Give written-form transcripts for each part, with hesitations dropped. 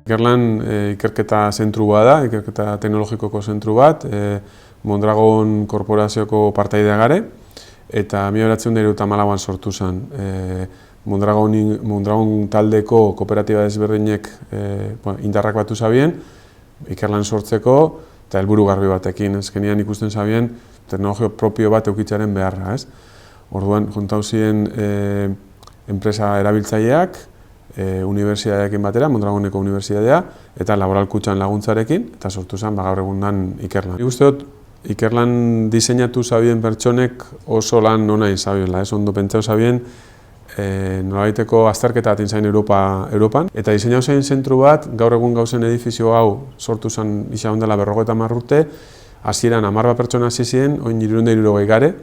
Ikerlan ikerketa zentru bat da, ikerketa teknologikoko zentru bat, Mondragon korporazioko partaidea gare, eta 1994an sortu zen. Mondragon taldeko kooperatiba desberdinek indarrak batu zabien, ikerlan sortzeko eta helburu garbi batekin. Azkenean ikusten zabien teknologio propio bat eukitzaren beharra. Orduan, juntau ziren enpresa erabiltzaileak, unibertsitateekin batera, Mondragoneko unibertsitatea, eta laboral kutxan laguntzarekin, eta sortu zen gaur egunan Ikerlan. Nik uste dut, Ikerlan diseinatu zabien pertsonek oso lan ona izabiela, ondo pentsau zabien, nolabaiteko azterketa bat inzain Europan, eta diseinau zain zentru bat, gaur egun gauzen edifizio hau sortu zen izan dela 50 urte, hasieran 10 pertsona hasi ziren, orain 360 gare,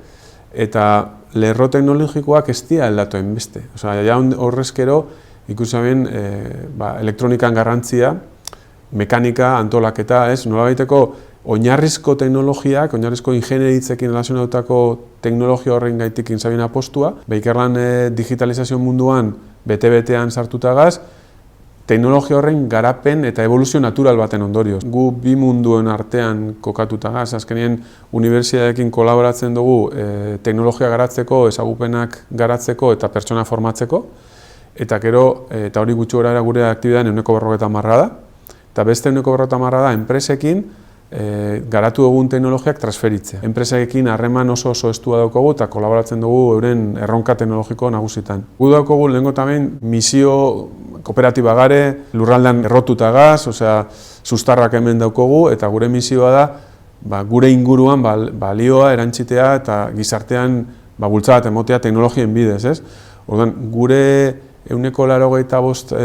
eta lerro teknologikoak ez dira aldatu hainbeste. Osea, horrezkero, ikusten elektronikan garrantzia, mekanika, antolaketa, nolabaiteko oinarrizko teknologiak, oinarrizko ingenieritzekin relazionatutako teknologia horren gaitik inzabien apostua, Ikerlan digitalizazio munduan bete-betean sartutagaz, teknologia horren garapen eta evoluzio natural baten ondorioz. Gu bi munduen artean kokatutagaz, azkenien unibertsitateekin kolaboratzen dugu teknologia garatzeko, ezagupenak garatzeko eta pertsona formatzeko, eta gero, eta hori gutxi gora gure aktibidadean 40% da, eta beste 40% da enpresekin garatu dugun teknologiak transferitzea. Enpresekin harreman oso estua daukagu eta kolaboratzen dugu euren erronka teknologiko nagusitan. Gu daukagu lehengo tamen misio kooperatiba gare, lurraldean errotutagaz, osea, sustarrak hemen daukagu, eta gure misioa da gure inguruan balioa erantzitea eta gizartean bultzada emotea teknologien bidez. Orduan, gure 185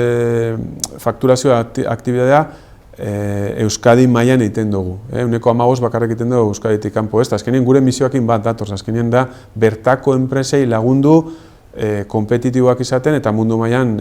fakturazio aktibitatea Euskadi mailan egiten dugu. 115 bakarrik egiten dugu Euskaditik kanpo. Azkenean gure misioakin bat datoz, azkenean da bertako enpresei lagundu kompetitiboak izaten eta mundu mailan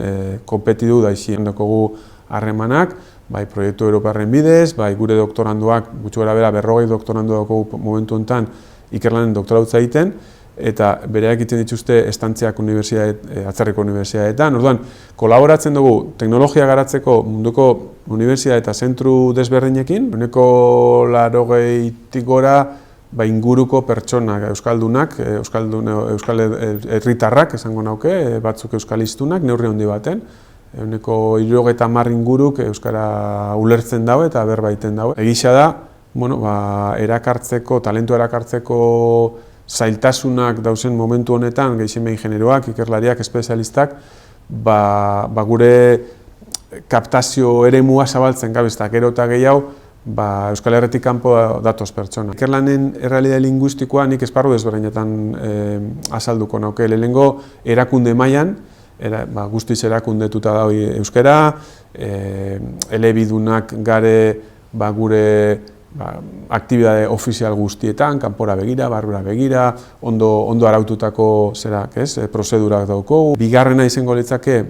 kompetitu daizien. Daukagu harremanak, bai proiektu europarren bidez, bai gure doktoranduak, gutxi gara bera 40 doktorandu daukagu momentu honetan Ikerlanen doktorautza egiten, eta bereak egiten dituzte estantziak atzerriko unibertsitateetan. Orduan, kolaboratzen dugu teknologia garatzeko munduko unibertsitate eta zentru desberdinekin, 80tik gora inguruko pertsonak, euskaldunak, euskal herritarrak esango nauke, batzuk euskaliztunak, neurri handi baten, 70 inguruk euskara ulertzen dago eta berbaiten dago. Egisa da, erakartzeko, talentu erakartzeko zailtasunak dauzen momentu honetan, gehien ingenieroak, ikerlariak, espezialistak, gure kaptazio eremua zabaltzen gabeztak, gero eta gehiago, Euskal Herritik kanpo datoz pertsona. Ikerlanen errealidade linguistikoa nik esparru desberdinetan azalduko nauke. Lehenengo erakunde mailan, guztiz erakundetuta da euskara, elebidunak gare gure aktibidade ofizial guztietan, kanpora begira, barrura begira, ondo araututako prozedurak daukogu. Bigarrena izango litzake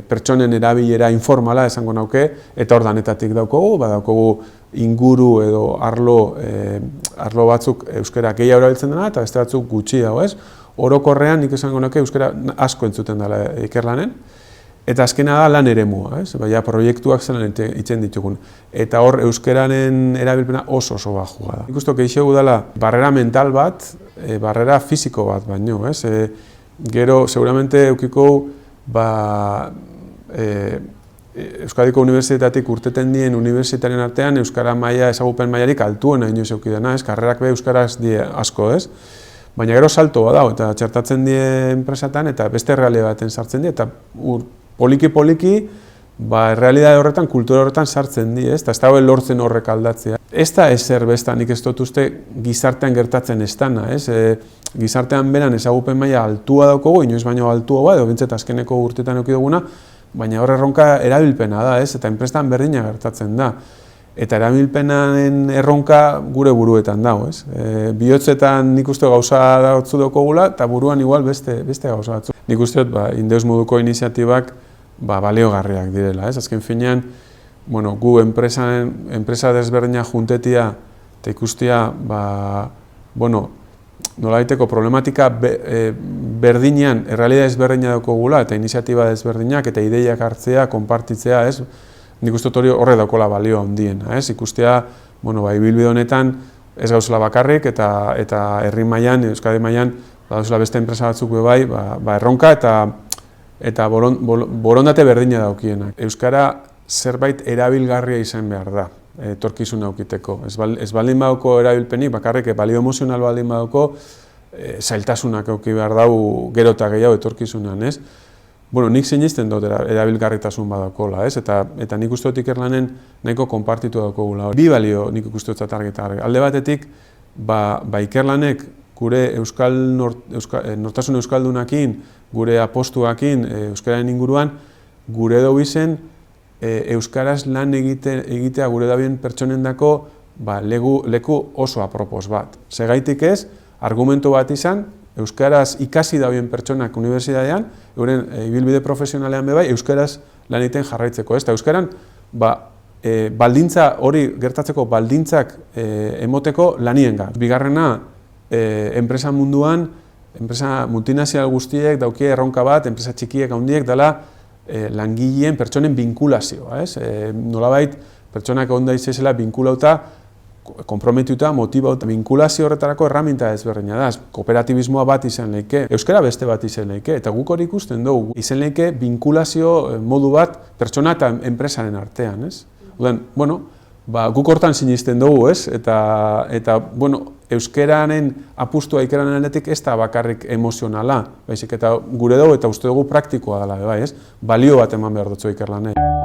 pertsonen erabilera informala esango nauke, eta hor danetatik daukogu, daukogu inguru edo arlo batzuk euskara gehiago erabiltzen dena, eta beste batzuk gutxi dago, Orokorrean nik esango nauke euskara asko entzuten dela Ikerlanen, eta azkena da lan eremua, proiektuak zelan itzen ditugun. Eta hor euskararen erabilpena oso bajua da. Nik uste keixegu dela barrera mental bat, barrera fisiko bat baino. Gero, seguramente eukiko Euskadiko unibertsitatetik urteten dien unibertsitarien artean euskara maila ezagupen mailarik altuena inoiz eukidana, karrerak be euskaraz die asko, Baina gero salto badao, eta txertatzen die enpresatan, eta beste errealitatean sartzen die, eta poliki-poliki, errealitate horretan, kultura horretan sartzen die, eta ez dago lortzen horrek aldatzea. Ez da ezer besta, nik ez dut uste gizartean gertatzen ez dana, Gizartean beran ezagupen maila altua daukogu, inoiz baino altua edo bintzet azkeneko urtetan eukiduguna, baina horre erronka erabilpena da, eta enpresan berdina gertatzen da. Eta erabilpenaren erronka gure buruetan dago, Bihotzetan nik uste gauza dautzu daukogula, eta buruan igual beste gauza batzu. Nik uste dut, Indeus moduko iniziatibak baliogarriak direla, Azken finean, gu enpresa desberdina juntetia eta ikustia, nolabaiteko problematika berdinean, errealidade ezberdina daukogula, eta iniziatiba ezberdinak, eta ideiak hartzea, konpartitzea, nik uste hori horre daukola balio handiena, ez? Ikustea, bueno, ibilbide honetan ez gauzela bakarrik eta herri mailan, Euskadi mailan, gauzela beste enpresa batzuk bai, erronka eta borondate berdina daukienak. Euskara zerbait erabilgarria izan behar da, etorkizuna aukiteko. Ez baldin badauko erabilpenik, bakarrik balio emozional baldin badauko, zailtasunak auki behar dau gero eta gehiago etorkizunan, ez? Bueno, nik sinisten dut erabilgarritasun badaukola, ez? Eta nik uste dut Ikerlanen nahiko konpartitu daukogula. Bi balio nik uste dut argi. Alde batetik, Ikerlanek gure nortasun euskaldunakin, gure apostuakin euskararen inguruan, gure dugu izen euskaraz lan egitea gure dabien pertsonendako leku oso apropos bat. Segaitik ez, argumento bat izan, euskaraz ikasi dabien pertsonak unibertsitatean, euren ibilbide profesionalean bebai, euskaraz lan egiten jarraitzeko. Eta euskaran, baldintza hori gertatzeko baldintzak emoteko lanienga. Bigarrena, enpresa munduan, enpresa multinazional guztiek daukie erronka bat, enpresa txikiek handiek dela langileen pertsonen binkulazioa. Nolabait, pertsonak onda izazela binkulauta, komprometituta, motibauta, binkulazio horretarako erraminta ezberdina da. Kooperatibismoa bat izan leike, euskara beste bat izan leike, eta guk hori ikusten dugu. Izan leike binkulazio modu bat pertsona eta enpresaren artean. Bueno, guk hortan sinisten dugu, eta euskararen apustua Ikerlanen aldetik ez da bakarrik emozionala, baizik eta gure dugu eta uste dugu praktikoa dela, balio bat eman behar dutzu Ikerlanen.